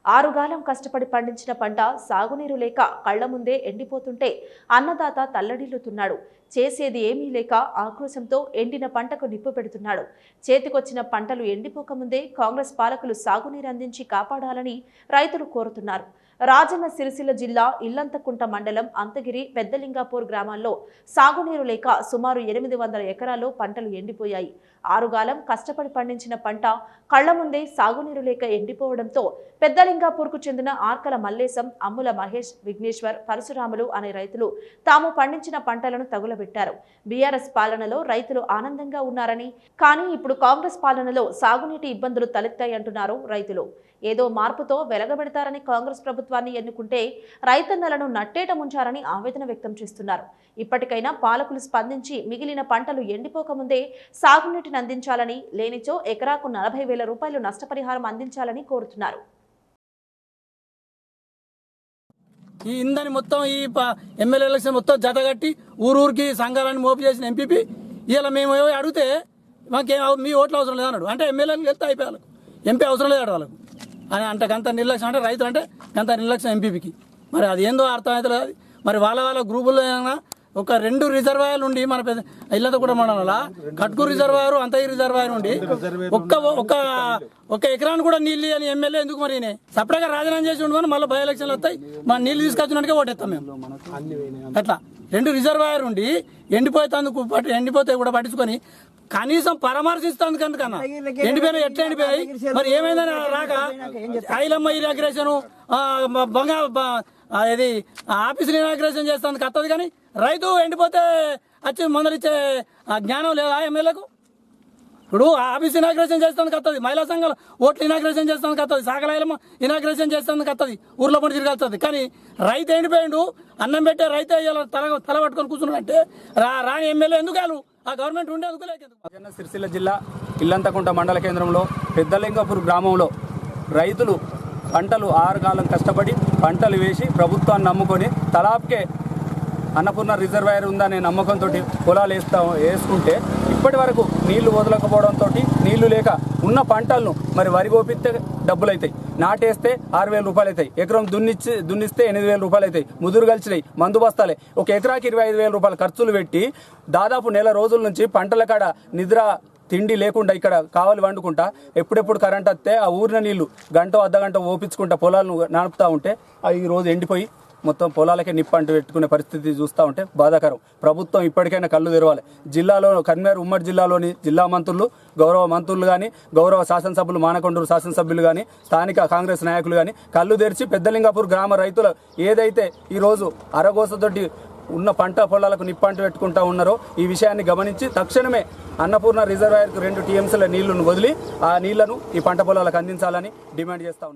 ఆరుగాలం కష్టపడి పండించిన పంట సాగునీరు లేక కళ్ల ముందే ఎండిపోతుంటే అన్నదాత తల్లడిల్లుతున్నాడు. చేసేది ఏమీ లేక ఆక్రోశంతో ఎండిన పంటకు నిప్పు పెడుతున్నాడు. చేతికొచ్చిన పంటలు ఎండిపోకముందే కాంగ్రెస్ పాలకులు సాగునీరు అందించి కాపాడాలని రైతులు కోరుతున్నారు. రాజన్న సిరిసిల్ల జిల్లా ఇల్లంతకుంట మండలం అంతగిరి పెద్దలింగాపూర్ గ్రామాల్లో సాగునీరు లేక సుమారు 800 ఎకరాల్లో పంటలు ఎండిపోయాయి. ఆరుగాలం కష్టపడి పండించిన పంట కళ్ల ముందే సాగునీరు లేక ఎండిపోవడంతో పెద్దలింగాపూర్కు చెందిన ఆర్కల మల్లేశం, అమ్ముల మహేష్, విఘ్నేశ్వర్, పరశురాములు అనే రైతులు తాము పండించిన పంటలను తగులబెట్టారు. బీఆర్ఎస్ పాలనలో రైతులు ఆనందంగా ఉన్నారని, కానీ ఇప్పుడు కాంగ్రెస్ పాలనలో సాగునీటి ఇబ్బందులు తలెత్తాయంటున్నారు రైతులు. ఏదో మార్పుతో వెలగబెడతారని కాంగ్రెస్ ప్రభుత్వాన్ని ఎన్నుకుంటే రైతన్నలను నట్టేట ముంచారని ఆవేదన వ్యక్తం చేస్తున్నారు. ఇప్పటికైనా పాలకులు స్పందించి మిగిలిన పంటలు ఎండిపోకముందే సాగునీటిని అందించాలని, లేనిచో ఎకరాకు 40,000 రూపాయలు నష్టపరిహారం అందించాలని కోరుతున్నారు. ఈ ఇందని మొత్తం ఈ ఎమ్మెల్యే ఎలక్షన్ మొత్తం జతగట్టి ఊరూరికి సంఘాలను మోపు చేసిన ఎంపీపీ ఇలా మేము అడిగితే మాకేం మీ ఓట్లు అవసరం లేదన్నాడు. అంటే ఎమ్మెల్యేలు వెళ్తే అయిపోయారు, ఎంపీ అవసరం లేదు వాళ్ళకు అని అంత నిర్లక్ష్యం. అంటే రైతు అంటే అంత నిర్లక్ష్యం ఎంపీపీకి. మరి అది ఏందో అర్థమవుతలేదు. మరి వాళ్ళ గ్రూపుల్లో ఒక 2 రిజర్వాయర్లు ఉండి మన ఇల్లంతకుంట మండలంలో కట్కూరు రిజర్వాయర్, అంతగిరి రిజర్వాయర్ ఉండి ఒక్క ఎకరాన్ని కూడా నీళ్ళు అని ఎమ్మెల్యే ఎందుకు మరి సపరేట్గా రాజీనామా చేసి ఉండమని మళ్ళీ బై ఎలక్షన్లు వస్తాయి, మన నీళ్ళు తీసుకొచ్చినట్టుగా ఓటేస్తాం మేము. అట్లా 2 రిజర్వాయర్ ఉండి ఎండిపోతే కూడా పట్టించుకొని కనీసం పరామర్శిస్తుంది ఎందుకన్నా ఎండిపోయినా ఎట్లా ఎండిపోయాయి మరి ఏమైందని రాక ఐలమ్మ ఇనాగ్రేషన్ అది ఆఫీసులు ఇనాగ్రేషన్ చేస్తుంది కత్తది. కానీ రైతు ఎండిపోతే వచ్చి మందలిచ్చే జ్ఞానం లేదా ఎమ్మెల్యేకు? ఇప్పుడు ఆఫీస్ ఇనాగ్రేషన్ చేస్తుంది కత్తది, మహిళా సంఘాలు ఓట్లు ఇనాగ్రేషన్ చేస్తుంది కత్తది, సాగలైలమ్మ ఇనాగ్రేషన్ చేస్తుంది కత్తది, ఊర్లో పడి తిరగాల్సింది. కానీ రైతు ఎండిపోయిండు, అన్నం పెట్టే రైతే తల పట్టుకొని కూర్చున్నాడంటే రాని ఎమ్మెల్యే ఎందుకు వాళ్ళు ఆ గవర్నమెంట్ ఉండే ఎందుకు లేక. రాజన్న సిరిసిల్ల జిల్లా ఇల్లంతకుంట మండల కేంద్రంలో పెద్దలింగపూర్ గ్రామంలో రైతులు పంటలు 6 కాలం కష్టపడి పంటలు వేసి ప్రభుత్వాన్ని నమ్ముకొని తలాప్కే అన్నపూర్ణ రిజర్వాయర్ ఉందనే నమ్మకంతో పొలాలు వేసుకుంటే ఇప్పటి వరకు నీళ్లు వదలకపోవడంతో నీళ్లు లేక ఉన్న పంటలను మరి వరి కోపిస్తే డబ్బులు అవుతాయి, నాటేస్తే 6,000 రూపాయలు అవుతాయి, ఎకరం దున్నిస్తే 8,000 రూపాయలు అవుతాయి, ముదురు కలిసినాయి, మందు బస్తాలే ఒక ఎకరాకి 25,000 రూపాయలు ఖర్చులు పెట్టి దాదాపు నెల రోజుల నుంచి పంటల కాడ నిద్ర తిండి లేకుండా ఇక్కడ కావాలి వండుకుంటా ఎప్పుడెప్పుడు కరెంట్ వస్తే ఆ ఊరిన నీళ్లు గంట అర్ధగంట ఓపించుకుంటా పొలాలను నడుపుతూ ఉంటే అవి ఈరోజు ఎండిపోయి మొత్తం పొలాలకే నిప్పంటు పెట్టుకునే పరిస్థితి చూస్తూ ఉంటే బాధాకరం. ప్రభుత్వం ఇప్పటికైనా కళ్ళు తెరవాలి. జిల్లాలో కరీంనగర్ ఉమ్మడి జిల్లాలోని జిల్లా మంత్రులు, గౌరవ మంత్రులు కానీ, గౌరవ శాసనసభ్యులు, మానకొండూరు శాసనసభ్యులు కానీ, స్థానిక కాంగ్రెస్ నాయకులు కానీ కళ్ళు తెరిచి పెద్దలింగాపూర్ గ్రామ రైతులు ఏదైతే ఈరోజు అరగోసతోటి ఉన్న పంట పొలాలకు నిప్పంటు పెట్టుకుంటూ ఉన్నారో ఈ విషయాన్ని గమనించి తక్షణమే అన్నపూర్ణ రిజర్వాయర్కు 2 TMCల నీళ్లను వదిలి ఆ నీళ్లను ఈ పంట పొలాలకు అందించాలని డిమాండ్ చేస్తా ఉన్నాం.